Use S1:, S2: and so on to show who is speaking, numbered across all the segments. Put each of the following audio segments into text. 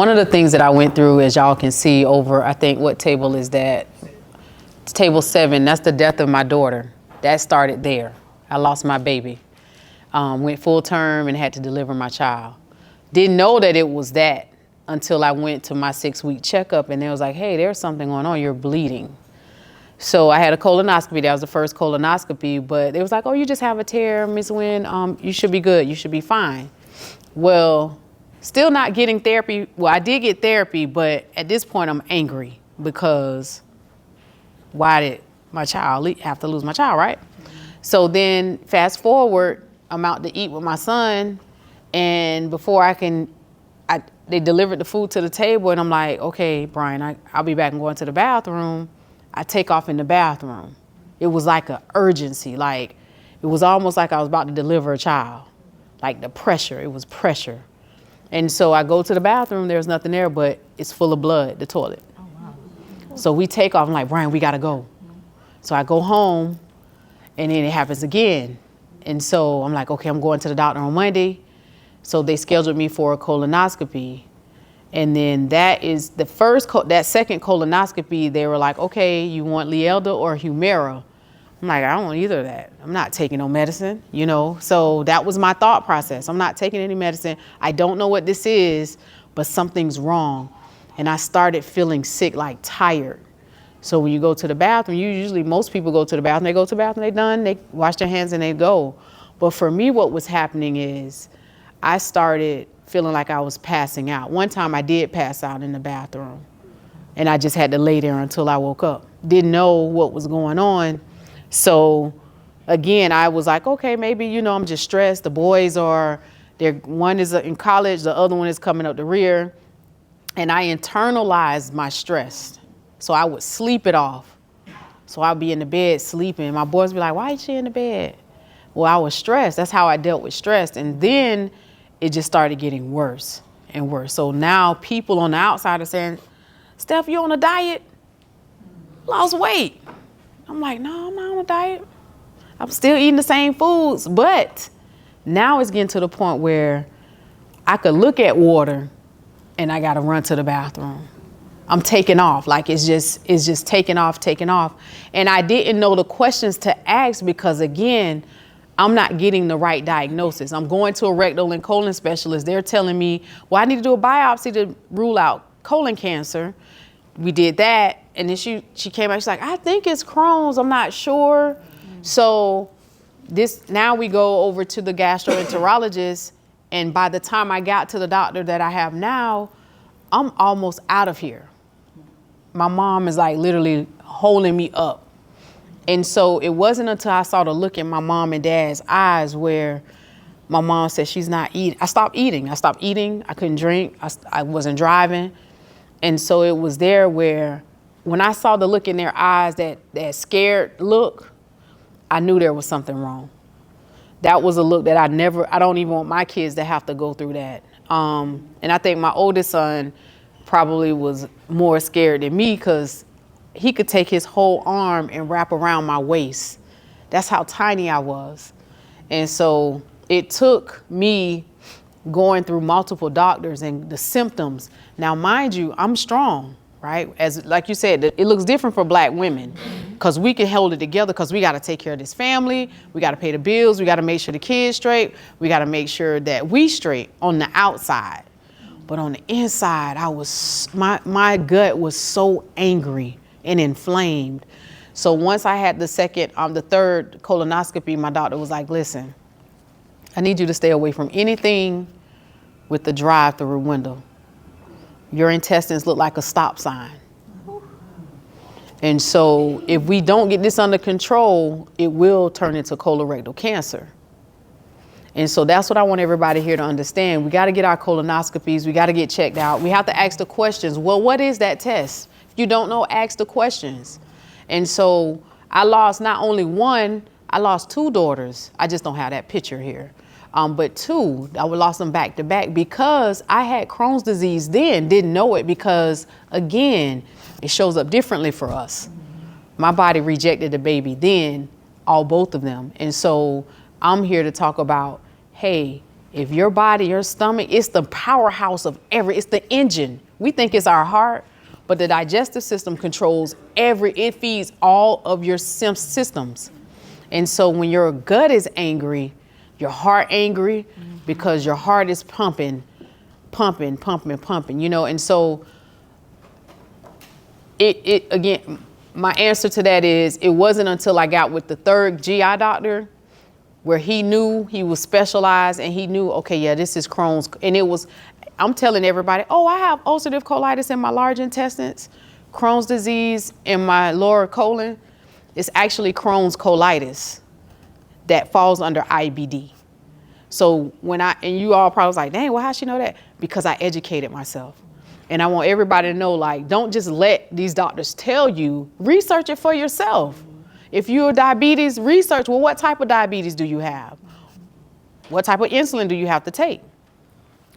S1: One of the things that I went through, as y'all can see over, I think, what table is that? It's table 7. That's the death of my daughter. That started there. I lost my baby. Went full term and had to deliver my child. Didn't know that it was that until I went to my 6-week checkup, and they was like, hey, there's something going on. You're bleeding. So I had a colonoscopy. That was the first colonoscopy, but it was like, oh, you just have a tear, Miss Wynn. You should be good. You should be fine. Well, still not getting therapy. Well, I did get therapy, but at this point I'm angry because why did my child have to lose my child, right? So then fast forward, I'm out to eat with my son, and before they delivered the food to the table, and I'm like, okay, Brian, I'll be back and going to the bathroom. I take off in the bathroom. It was like an urgency. Like, it was almost like I was about to deliver a child. Like the pressure, it was pressure. And so I go to the bathroom, there's nothing there, but it's full of blood, the toilet. Oh, wow. So we take off, I'm like, Brian, we gotta go. So I go home, and then it happens again. And so I'm like, okay, I'm going to the doctor on Monday. So they scheduled me for a colonoscopy. And then that is the that second colonoscopy, they were like, okay, you want Lielda or Humira? I'm like, I don't want either of that. I'm not taking no medicine, you know? So that was my thought process. I'm not taking any medicine. I don't know what this is, but something's wrong. And I started feeling sick, like tired. So when you go to the bathroom, most people go to the bathroom, they go to the bathroom, they done, they wash their hands and they go. But for me, what was happening is I started feeling like I was passing out. One time I did pass out in the bathroom, and I just had to lay there until I woke up. Didn't know what was going on. So again, I was like, okay, maybe, I'm just stressed. The boys one is in college, the other one is coming up the rear. And I internalized my stress. So I would sleep it off. So I'd be in the bed sleeping. My boys would be like, why is she in the bed? Well, I was stressed. That's how I dealt with stress. And then it just started getting worse and worse. So now people on the outside are saying, Steph, you on a diet? Lost weight. I'm like, no, I'm not on a diet. I'm still eating the same foods. But now it's getting to the point where I could look at water and I got to run to the bathroom. I'm taking off. Like it's just taking off. And I didn't know the questions to ask because, again, I'm not getting the right diagnosis. I'm going to a rectal and colon specialist. They're telling me, well, I need to do a biopsy to rule out colon cancer. We did that. And then she came out, she's like, I think it's Crohn's. I'm not sure. So now we go over to the gastroenterologist. And by the time I got to the doctor that I have now, I'm almost out of here. My mom is like literally holding me up. And so it wasn't until I saw the look in my mom and dad's eyes where my mom said she's not eating. I stopped eating. I couldn't drink. I wasn't driving. And so it was there where when I saw the look in their eyes, that scared look, I knew there was something wrong. That was a look that I don't even want my kids to have to go through that. And I think my oldest son probably was more scared than me because he could take his whole arm and wrap around my waist. That's how tiny I was. And so it took me going through multiple doctors and the symptoms. Now, mind you, I'm strong, right? Like you said, it looks different for Black women because we can hold it together because we got to take care of this family. We got to pay the bills. We got to make sure the kids straight. We got to make sure that we straight on the outside. But on the inside, my gut was so angry and inflamed. So once I had the third colonoscopy, my doctor was like, listen, I need you to stay away from anything with the drive-through window. Your intestines look like a stop sign. And so if we don't get this under control, it will turn into colorectal cancer. And so that's what I want everybody here to understand. We got to get our colonoscopies. We got to get checked out. We have to ask the questions. Well, what is that test? If you don't know, ask the questions. And so I lost not only one, I lost 2 daughters. I just don't have that picture here. But 2, I lost them back to back because I had Crohn's disease then, didn't know it because, again, it shows up differently for us. My body rejected the baby then, both of them. And so I'm here to talk about, hey, If your body, your stomach, it's the powerhouse of it's the engine. We think it's our heart, but the digestive system controls it feeds all of your systems. And so when your gut is angry, your heart angry, because your heart is pumping, you know. And so it again, my answer to that is, it wasn't until I got with the third GI doctor where he knew, he was specialized, and he knew, okay, yeah, this is Crohn's. And it was, I'm telling everybody, oh, I have ulcerative colitis in my large intestines, Crohn's disease in my lower colon. It's actually Crohn's colitis that falls under IBD. So and you all probably was like, dang, well, how'd she know that? Because I educated myself. And I want everybody to know, like, don't just let these doctors tell you, research it for yourself. If you're diabetes, research, well, what type of diabetes do you have? What type of insulin do you have to take?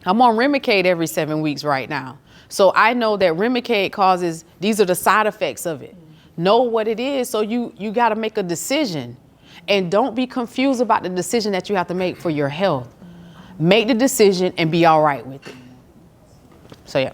S1: I'm on Remicade every 7 weeks right now. So I know that Remicade these are the side effects of it. Know what it is, so you got to make a decision. And don't be confused about the decision that you have to make for your health. Make the decision and be all right with it. So, yeah.